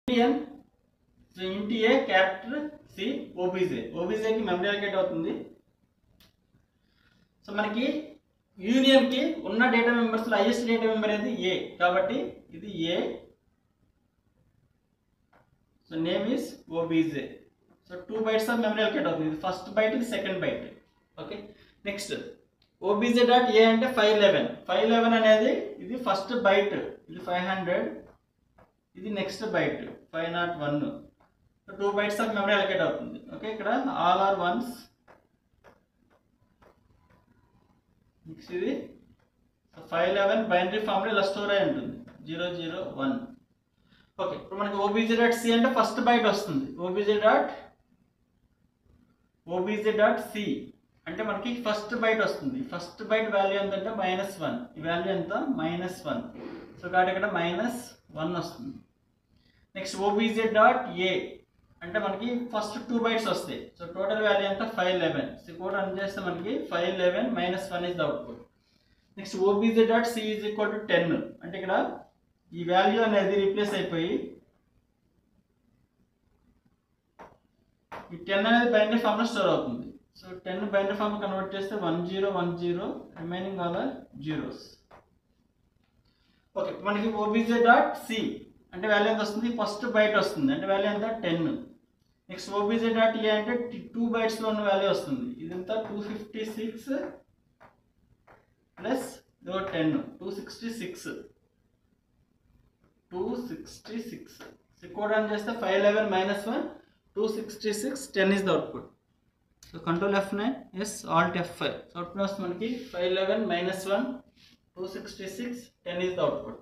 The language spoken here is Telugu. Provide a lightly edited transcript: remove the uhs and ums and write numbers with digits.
So int a character C obj. ఓబీజేకి మెమరీ అలొకేట్ అవుతుంది. సో మనకి యూనియన్కి ఉన్న డేటా మెంబర్స్లో హైయెస్ట్ డేటా మెంబర్ అనేది ఏ కాబట్టి ఇది a. So name is OBJ. So 2 bytes of memory allocate అవుతుంది. ఇది ఫస్ట్ బైట్, ఇది second byte. Okay, next OBJ dot ఏ అంటే 511. 511 అనేది ఇది ఫస్ట్ బైట్, ఇది 500, ఇది next byte 501. 2 bytes of memory allocate అవుతుంది. ఓకే, ఇక్కడ ఆల్ ఆర్ వన్స్. నెక్స్ట్ ఇది 511 బైనరీ ఫామ్లో ఇలా స్టోర్ అయి ఉంటుంది 001. ఓకే, ఇప్పుడు మనకి ఓబీజే డాట్ సి అంటే ఫస్ట్ బైట్ వస్తుంది. ఓబీజే డాట్ సి అంటే మనకి ఫస్ట్ బైట్ వస్తుంది. ఫస్ట్ బైట్ వాల్యూ ఎంత అంటే -1. ఈ వాల్యూ ఎంత -1. సో కాబట్టి ఇక్కడ -1 వస్తుంది. నెక్స్ట్ ఓబీజే డాట్ ఏ అంటే మనకి ఫస్ట్ 2 bytes వస్తాయి. సో టోటల్ వాల్యూ ఎంత 511. సో కోడ్ రన్ చేస్తే మనకి 511 -1 is the output. Next OBJ dot C is equal to 10 అంటే ఇక్కడ ఈ వాల్యూ అనేది రీప్లేస్ అయిపోయి ఈ 10 అనేది బైనరీ ఫామ్ లో స్టోర్ అవుతుంది. సో 10 బైనరీ ఫామ్ కన్వర్ట్ చేస్తే 1010, remaining all are zeros. Okay, మనకి ఓబీజే డాట్ సి అంటే వాల్యూ ఎంత వస్తుంది, ఫస్ట్ బైట్ వస్తుంది అంటే వాల్యూ ఎంత 10. నెక్స్ట్ ఓబీజే డాట్ ఏ అంటే 2 bytes లో ఉన్న వాల్యూ వస్తుంది. ఇదంతా 256 ప్లస్ 10 266. సో కోడ్ రన్ చేస్తే 511 -1 266 10 is the output. So control F9, yes, alt F5. So output వస్తుంది మనకి 511 -1 266 10 is the output.